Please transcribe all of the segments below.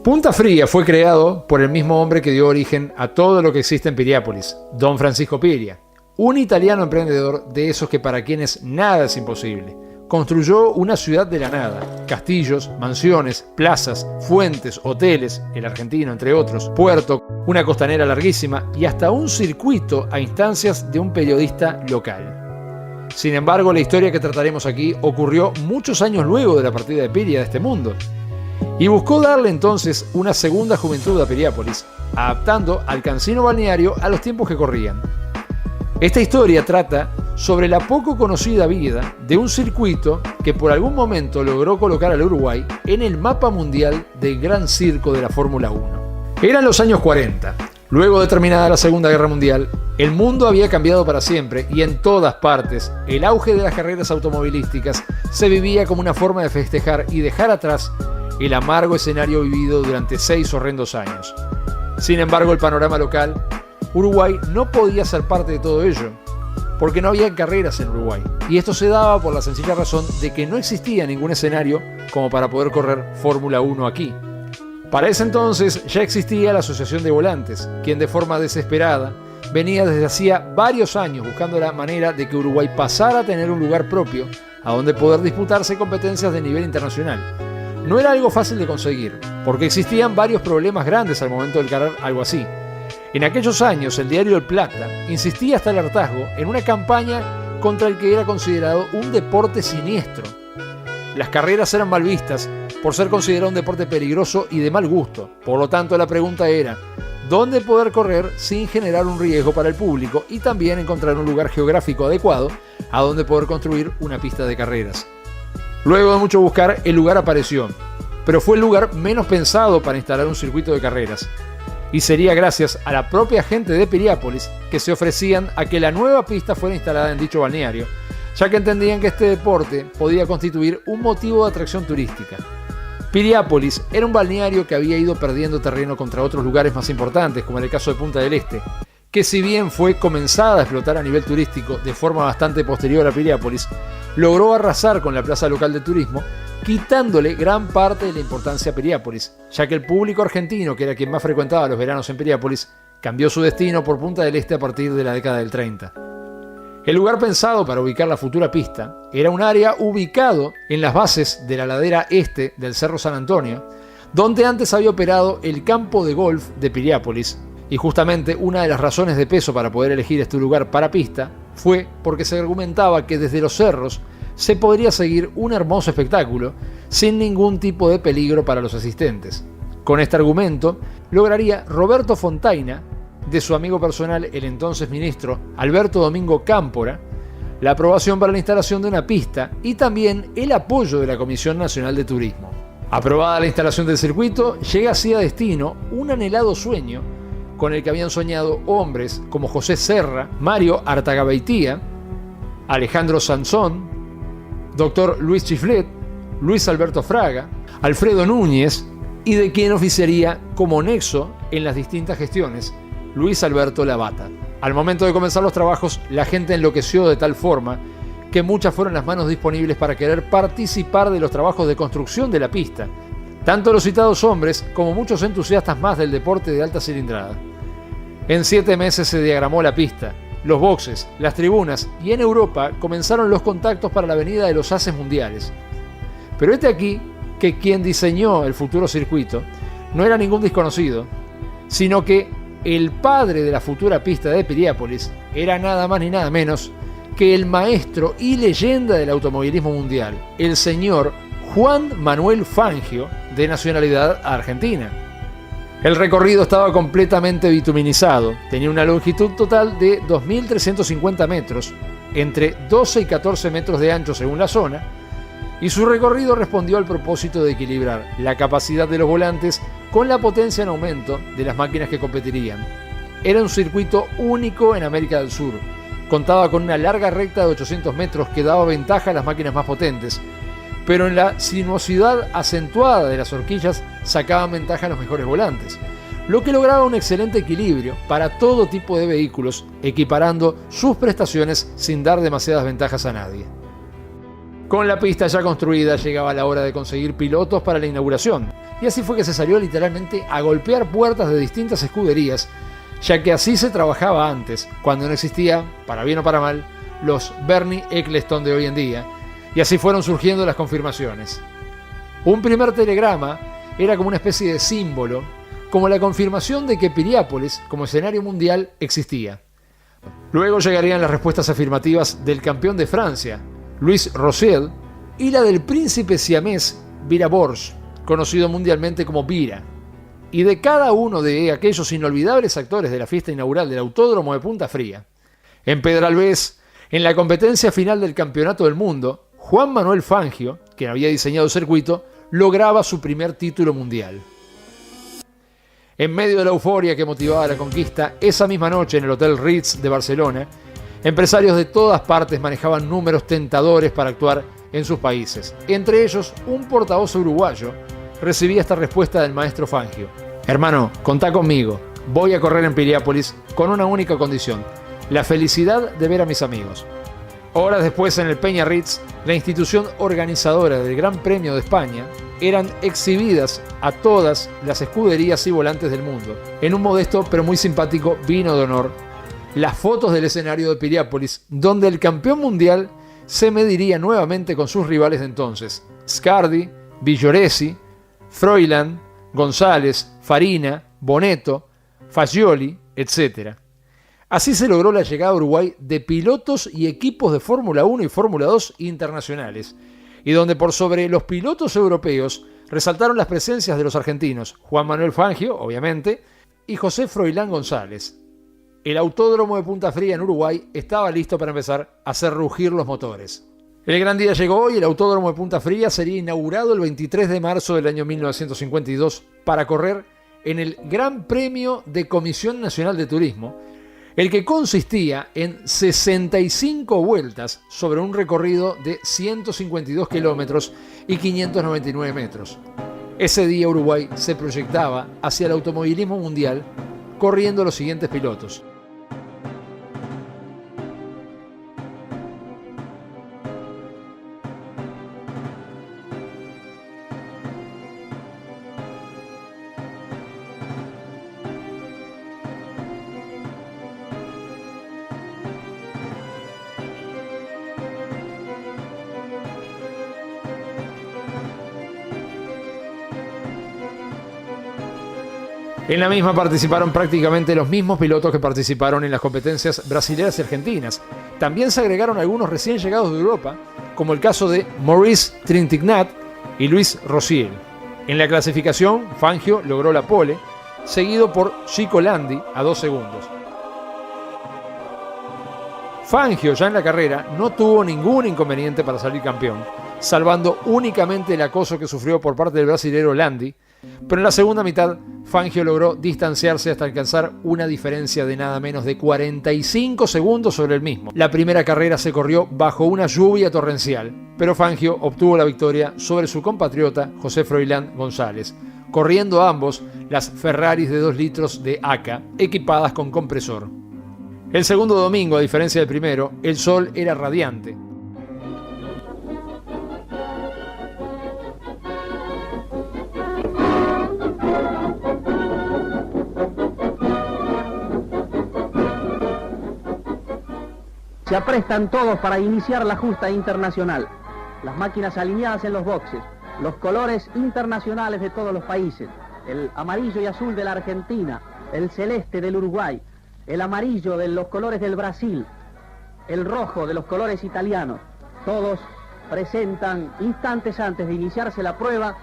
Punta Fría fue creado por el mismo hombre que dio origen a todo lo que existe en Piriápolis, Don Francisco Piria, un italiano emprendedor de esos que para quienes nada es imposible. Construyó una ciudad de la nada, castillos, mansiones, plazas, fuentes, hoteles, el argentino entre otros, puerto, una costanera larguísima y hasta un circuito a instancias de un periodista local. Sin embargo, la historia que trataremos aquí ocurrió muchos años luego de la partida de Piria de este mundo, y buscó darle entonces una segunda juventud a Piriápolis, adaptando al cansino balneario a los tiempos que corrían. Esta historia trata sobre la poco conocida vida de un circuito que por algún momento logró colocar al Uruguay en el mapa mundial del gran circo de la Fórmula 1. Eran los años 40. Luego de terminada la Segunda Guerra Mundial, el mundo había cambiado para siempre y en todas partes el auge de las carreras automovilísticas se vivía como una forma de festejar y dejar atrás el amargo escenario vivido durante 6 horrendos años. Sin embargo, el panorama local, Uruguay no podía ser parte de todo ello, porque no había carreras en Uruguay. Y esto se daba por la sencilla razón de que no existía ningún escenario como para poder correr Fórmula 1 aquí. Para ese entonces ya existía la Asociación de Volantes, quien de forma desesperada venía desde hacía varios años buscando la manera de que Uruguay pasara a tener un lugar propio a donde poder disputarse competencias de nivel internacional. No era algo fácil de conseguir, porque existían varios problemas grandes al momento de encarar algo así. En aquellos años, el diario El Plata insistía hasta el hartazgo en una campaña contra el que era considerado un deporte siniestro. Las carreras eran mal vistas por ser considerado un deporte peligroso y de mal gusto. Por lo tanto, la pregunta era, ¿dónde poder correr sin generar un riesgo para el público y también encontrar un lugar geográfico adecuado a donde poder construir una pista de carreras? Luego de mucho buscar, el lugar apareció, pero fue el lugar menos pensado para instalar un circuito de carreras. Y sería gracias a la propia gente de Piriápolis que se ofrecían a que la nueva pista fuera instalada en dicho balneario, ya que entendían que este deporte podía constituir un motivo de atracción turística. Piriápolis era un balneario que había ido perdiendo terreno contra otros lugares más importantes, como en el caso de Punta del Este, que si bien fue comenzada a explotar a nivel turístico de forma bastante posterior a Piriápolis, logró arrasar con la plaza local de turismo, quitándole gran parte de la importancia a Piriápolis, ya que el público argentino, que era quien más frecuentaba los veranos en Piriápolis, cambió su destino por Punta del Este a partir de la década del 30. El lugar pensado para ubicar la futura pista era un área ubicado en las bases de la ladera este del Cerro San Antonio, donde antes había operado el campo de golf de Piriápolis, y justamente una de las razones de peso para poder elegir este lugar para pista fue porque se argumentaba que desde los cerros se podría seguir un hermoso espectáculo sin ningún tipo de peligro para los asistentes. Con este argumento lograría Roberto Fontaina, de su amigo personal el entonces ministro Alberto Domingo Cámpora, la aprobación para la instalación de una pista y también el apoyo de la Comisión Nacional de Turismo. Aprobada la instalación del circuito, llega así a destino un anhelado sueño con el que habían soñado hombres como José Serra, Mario Artagabeitía, Alejandro Sansón, Dr. Luis Chiflet, Luis Alberto Fraga, Alfredo Núñez y de quien oficiaría como nexo en las distintas gestiones, Luis Alberto Lavata. Al momento de comenzar los trabajos, la gente enloqueció de tal forma que muchas fueron las manos disponibles para querer participar de los trabajos de construcción de la pista, tanto los citados hombres como muchos entusiastas más del deporte de alta cilindrada. En 7 meses se diagramó la pista, los boxes, las tribunas y en Europa comenzaron los contactos para la venida de los haces mundiales. Pero este aquí que quien diseñó el futuro circuito no era ningún desconocido, sino que el padre de la futura pista de Piriápolis era nada más ni nada menos que el maestro y leyenda del automovilismo mundial, el señor Juan Manuel Fangio, de nacionalidad argentina. El recorrido estaba completamente bituminizado, tenía una longitud total de 2.350 metros, entre 12 y 14 metros de ancho según la zona, y su recorrido respondió al propósito de equilibrar la capacidad de los volantes con la potencia en aumento de las máquinas que competirían. Era un circuito único en América del Sur, contaba con una larga recta de 800 metros que daba ventaja a las máquinas más potentes, pero en la sinuosidad acentuada de las horquillas sacaban ventaja a los mejores volantes, lo que lograba un excelente equilibrio para todo tipo de vehículos, equiparando sus prestaciones sin dar demasiadas ventajas a nadie. Con la pista ya construida, llegaba la hora de conseguir pilotos para la inauguración. Y así fue que se salió literalmente a golpear puertas de distintas escuderías, ya que así se trabajaba antes, cuando no existía, para bien o para mal, los Bernie Ecclestone de hoy en día, y así fueron surgiendo las confirmaciones. Un primer telegrama era como una especie de símbolo, como la confirmación de que Piriápolis, como escenario mundial, existía. Luego llegarían las respuestas afirmativas del campeón de Francia, Louis Rosier, y la del príncipe siamés Vira Borge, conocido mundialmente como Vira. Y de cada uno de aquellos inolvidables actores de la fiesta inaugural del Autódromo de Punta Fría. En Pedralbes, en la competencia final del Campeonato del Mundo, Juan Manuel Fangio, quien había diseñado el circuito, lograba su primer título mundial. En medio de la euforia que motivaba la conquista, esa misma noche en el Hotel Ritz de Barcelona, empresarios de todas partes manejaban números tentadores para actuar en sus países. Entre ellos, un portavoz uruguayo recibía esta respuesta del maestro Fangio: hermano, contá conmigo, voy a correr en Piriápolis con una única condición, la felicidad de ver a mis amigos. Horas después, en el Peña Ritz, la institución organizadora del Gran Premio de España, eran exhibidas a todas las escuderías y volantes del mundo, en un modesto pero muy simpático vino de honor, las fotos del escenario de Piriápolis, donde el campeón mundial se mediría nuevamente con sus rivales de entonces: Scardi, Villoresi, Froiland, González, Farina, Bonetto, Fagioli, etc. Así se logró la llegada a Uruguay de pilotos y equipos de Fórmula 1 y Fórmula 2 internacionales, y donde por sobre los pilotos europeos resaltaron las presencias de los argentinos Juan Manuel Fangio, obviamente, y José Froilán González. El Autódromo de Punta Fría en Uruguay estaba listo para empezar a hacer rugir los motores. El gran día llegó y el Autódromo de Punta Fría sería inaugurado el 23 de marzo del año 1952 para correr en el Gran Premio de Comisión Nacional de Turismo, el que consistía en 65 vueltas sobre un recorrido de 152 kilómetros y 599 metros. Ese día Uruguay se proyectaba hacia el automovilismo mundial corriendo los siguientes pilotos: en la misma participaron prácticamente los mismos pilotos que participaron en las competencias brasileñas y argentinas. También se agregaron algunos recién llegados de Europa, como el caso de Maurice Trintignant y Louis Rosier. En la clasificación, Fangio logró la pole, seguido por Chico Landi a 2 segundos. Fangio, ya en la carrera, no tuvo ningún inconveniente para salir campeón, salvando únicamente el acoso que sufrió por parte del brasilero Landi, pero en la segunda mitad Fangio logró distanciarse hasta alcanzar una diferencia de nada menos de 45 segundos sobre el mismo. La primera carrera se corrió bajo una lluvia torrencial, pero Fangio obtuvo la victoria sobre su compatriota José Froilán González, corriendo ambos las Ferraris de 2 litros de ACA, equipadas con compresor. El segundo domingo, a diferencia del primero, el sol era radiante. Se aprestan todos para iniciar la justa internacional. Las máquinas alineadas en los boxes, los colores internacionales de todos los países, el amarillo y azul de la Argentina, el celeste del Uruguay, el amarillo de los colores del Brasil, el rojo de los colores italianos. Todos presentan instantes antes de iniciarse la prueba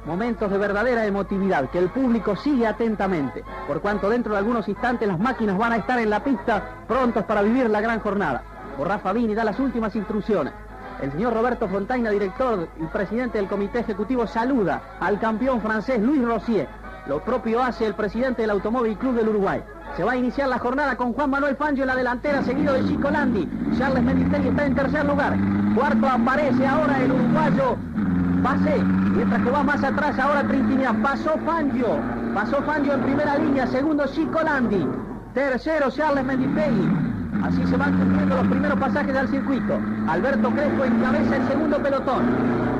momentos de verdadera emotividad que el público sigue atentamente, por cuanto dentro de algunos instantes las máquinas van a estar en la pista prontos para vivir la gran jornada. Rafa Bini da las últimas instrucciones. El señor Roberto Fontaina, director y presidente del comité ejecutivo, saluda al campeón francés Louis Rosier. Lo propio hace el presidente del Automóvil Club del Uruguay. Se va a iniciar la jornada con Juan Manuel Fangio en la delantera, seguido de Chico Landi. Charles Mendistelli está en tercer lugar. Cuarto aparece ahora el uruguayo Basé, mientras que va más atrás ahora Trintignant. Pasó Fangio en primera línea, segundo Chico Landi, tercero Charles Mendistelli, Así se van cumpliendo los primeros pasajes del circuito. Alberto Crespo encabeza el segundo pelotón.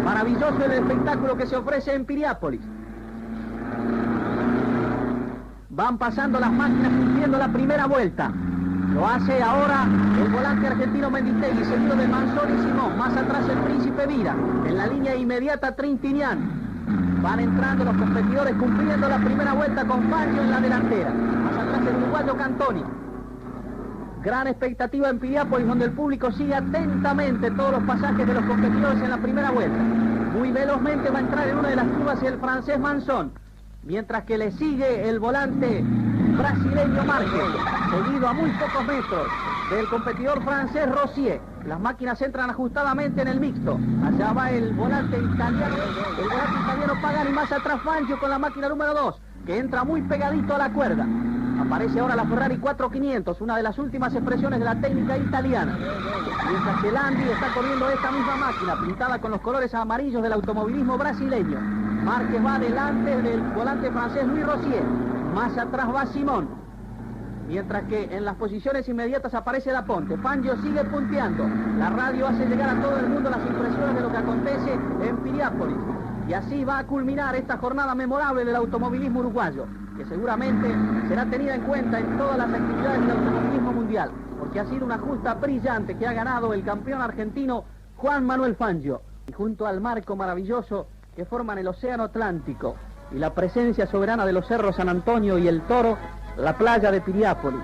Maravilloso el espectáculo que se ofrece en Piriápolis. Van pasando las máquinas cumpliendo la primera vuelta. Lo hace ahora el volante argentino Mendistegui, seguido de Manzoni y Simón. Más atrás el Príncipe Vira. En la línea inmediata Trintinian. Van entrando los competidores cumpliendo la primera vuelta con Fangio en la delantera. Más atrás el uruguayo Cantoni. Gran expectativa en Piriápolis, donde el público sigue atentamente todos los pasajes de los competidores en la primera vuelta. Muy velozmente va a entrar en una de las curvas el francés Manzón, mientras que le sigue el volante brasileño Márquez, seguido a muy pocos metros del competidor francés Rossier. Las máquinas entran ajustadamente en el mixto. Allá va el volante italiano Pagani, más atrás Fangio con la máquina número 2, que entra muy pegadito a la cuerda. Aparece ahora la Ferrari 4500, una de las últimas expresiones de la técnica italiana. Mientras que Landi está corriendo esta misma máquina, pintada con los colores amarillos del automovilismo brasileño. Márquez va delante del volante francés Louis Rossier. Más atrás va Simón. Mientras que en las posiciones inmediatas aparece Laponte. Fangio sigue punteando. La radio hace llegar a todo el mundo las impresiones de lo que acontece en Piriápolis. Y así va a culminar esta jornada memorable del automovilismo uruguayo, que seguramente será tenida en cuenta en todas las actividades del automovilismo mundial, porque ha sido una justa brillante que ha ganado el campeón argentino Juan Manuel Fangio. Y junto al marco maravilloso que forman el océano Atlántico y la presencia soberana de los cerros San Antonio y el Toro, la playa de Piriápolis,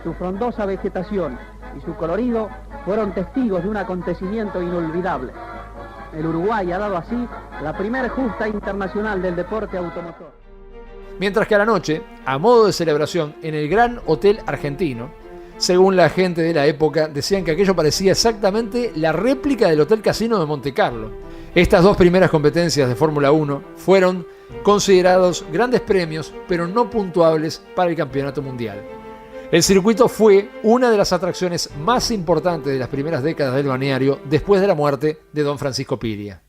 su frondosa vegetación y su colorido fueron testigos de un acontecimiento inolvidable. El Uruguay ha dado así la primera justa internacional del deporte automotor. Mientras que a la noche, a modo de celebración, en el Gran Hotel Argentino, según la gente de la época, decían que aquello parecía exactamente la réplica del Hotel Casino de Monte Carlo. Estas dos primeras competencias de Fórmula 1 fueron considerados grandes premios, pero no puntuables para el campeonato mundial. El circuito fue una de las atracciones más importantes de las primeras décadas del balneario después de la muerte de don Francisco Piria.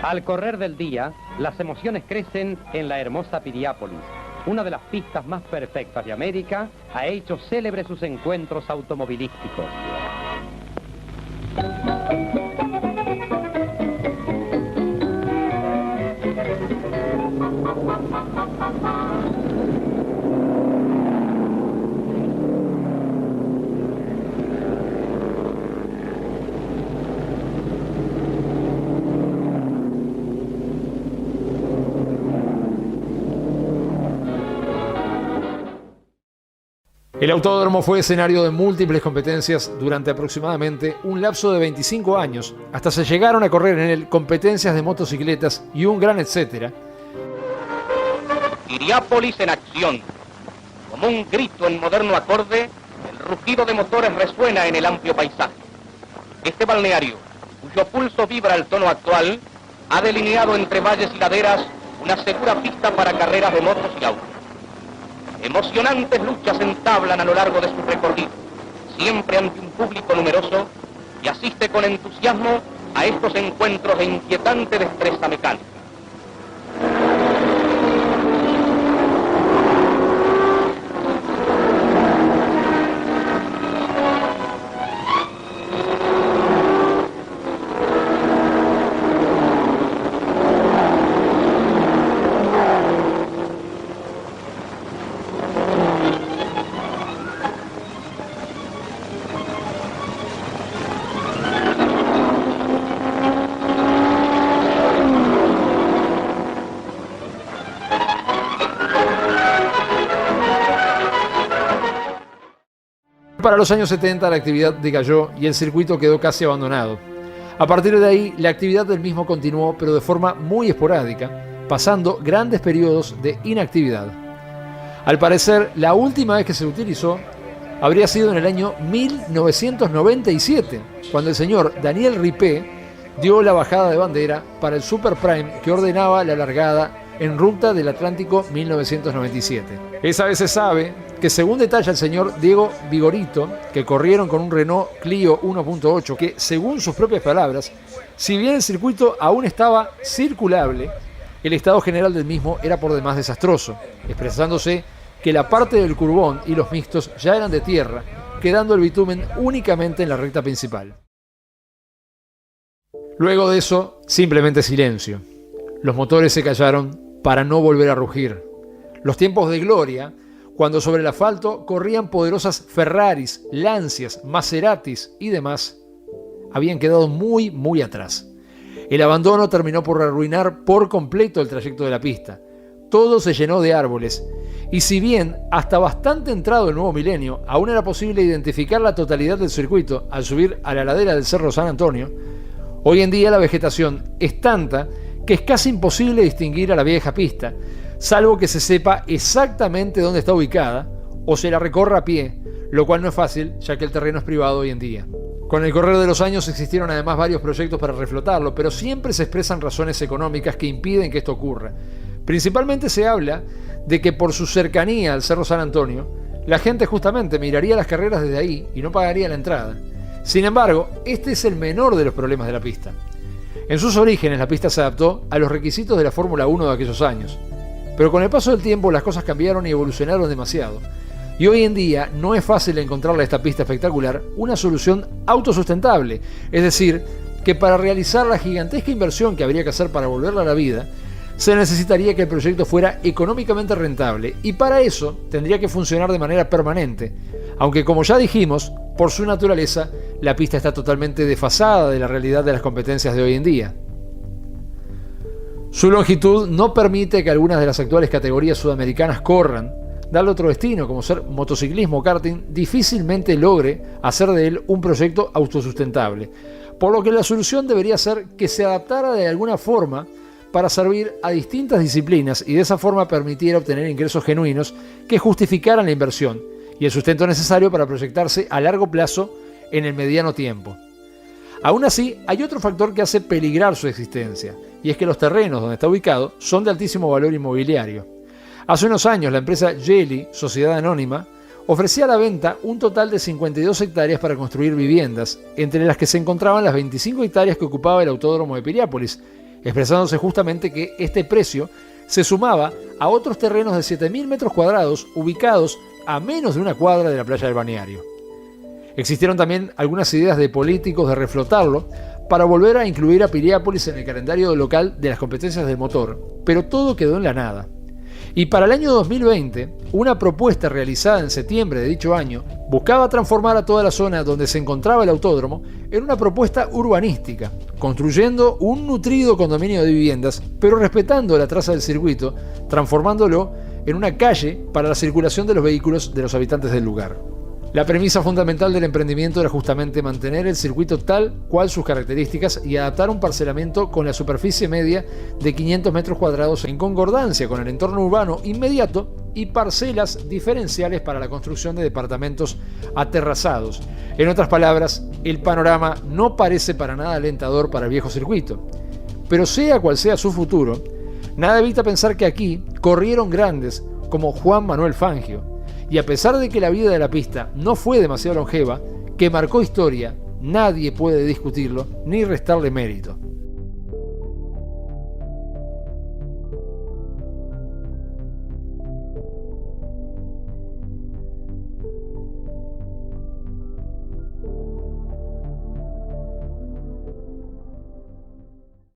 Al correr del día, las emociones crecen en la hermosa Piriápolis. Una de las pistas más perfectas de América ha hecho célebres sus encuentros automovilísticos. El autódromo fue escenario de múltiples competencias durante aproximadamente un lapso de 25 años, hasta se llegaron a correr en él competencias de motocicletas y un gran etcétera. Piriápolis en acción. Como un grito en moderno acorde, el rugido de motores resuena en el amplio paisaje. Este balneario, cuyo pulso vibra al tono actual, ha delineado entre valles y laderas una segura pista para carreras de motos y autos. Emocionantes luchas se entablan a lo largo de su recorrido, siempre ante un público numeroso que asiste con entusiasmo a estos encuentros de inquietante destreza mecánica. Para los años 70 la actividad decayó y el circuito quedó casi abandonado. A partir de ahí la actividad del mismo continuó, pero de forma muy esporádica, pasando grandes periodos de inactividad. Al parecer, la última vez que se utilizó habría sido en el año 1997, cuando el señor Daniel Ripé dio la bajada de bandera para el Super Prime que ordenaba la largada en ruta del Atlántico 1997. Esa vez se sabe que, según detalla el señor Diego Vigorito, que corrieron con un Renault Clio 1.8, que según sus propias palabras, si bien el circuito aún estaba circulable, el estado general del mismo era por demás desastroso, expresándose que la parte del curbón y los mixtos ya eran de tierra, quedando el bitumen únicamente en la recta principal. Luego de eso, simplemente silencio. Los motores se callaron para no volver a rugir. Los tiempos de gloria, cuando sobre el asfalto corrían poderosas Ferraris, Lancias, Maseratis y demás, habían quedado muy, muy atrás. El abandono terminó por arruinar por completo el trayecto de la pista. Todo se llenó de árboles, y si bien hasta bastante entrado el nuevo milenio aún era posible identificar la totalidad del circuito al subir a la ladera del Cerro San Antonio, hoy en día la vegetación es tanta que es casi imposible distinguir a la vieja pista, salvo que se sepa exactamente dónde está ubicada o se la recorra a pie, lo cual no es fácil ya que el terreno es privado hoy en día. Con el correr de los años existieron además varios proyectos para reflotarlo, pero siempre se expresan razones económicas que impiden que esto ocurra. Principalmente se habla de que por su cercanía al Cerro San Antonio, la gente justamente miraría las carreras desde ahí y no pagaría la entrada. Sin embargo, este es el menor de los problemas de la pista. En sus orígenes la pista se adaptó a los requisitos de la Fórmula 1 de aquellos años, pero con el paso del tiempo las cosas cambiaron y evolucionaron demasiado. Y hoy en día no es fácil encontrarle a esta pista espectacular una solución autosustentable, es decir, que para realizar la gigantesca inversión que habría que hacer para volverla a la vida, se necesitaría que el proyecto fuera económicamente rentable y para eso tendría que funcionar de manera permanente, aunque como ya dijimos, por su naturaleza, la pista está totalmente desfasada de la realidad de las competencias de hoy en día. Su longitud no permite que algunas de las actuales categorías sudamericanas corran. Darle otro destino, como ser motociclismo o karting, difícilmente logre hacer de él un proyecto autosustentable, por lo que la solución debería ser que se adaptara de alguna forma para servir a distintas disciplinas y de esa forma permitiera obtener ingresos genuinos que justificaran la inversión y el sustento necesario para proyectarse a largo plazo en el mediano tiempo. Aún así, hay otro factor que hace peligrar su existencia, y es que los terrenos donde está ubicado son de altísimo valor inmobiliario. Hace unos años la empresa Yeli, Sociedad Anónima, ofrecía a la venta un total de 52 hectáreas para construir viviendas, entre las que se encontraban las 25 hectáreas que ocupaba el autódromo de Piriápolis, expresándose justamente que este precio se sumaba a otros terrenos de 7.000 metros cuadrados ubicados a menos de una cuadra de la playa del balneario. Existieron también algunas ideas de políticos de reflotarlo para volver a incluir a Piriápolis en el calendario local de las competencias del motor, pero todo quedó en la nada. Y para el año 2020, una propuesta realizada en septiembre de dicho año buscaba transformar a toda la zona donde se encontraba el autódromo en una propuesta urbanística, construyendo un nutrido condominio de viviendas, pero respetando la traza del circuito, transformándolo en una calle para la circulación de los vehículos de los habitantes del lugar. La premisa fundamental del emprendimiento era justamente mantener el circuito tal cual sus características y adaptar un parcelamiento con la superficie media de 500 metros cuadrados en concordancia con el entorno urbano inmediato y parcelas diferenciales para la construcción de departamentos aterrazados. En otras palabras, el panorama no parece para nada alentador para el viejo circuito. Pero sea cual sea su futuro, nada evita pensar que aquí corrieron grandes como Juan Manuel Fangio. Y a pesar de que la vida de la pista no fue demasiado longeva, que marcó historia, nadie puede discutirlo ni restarle mérito.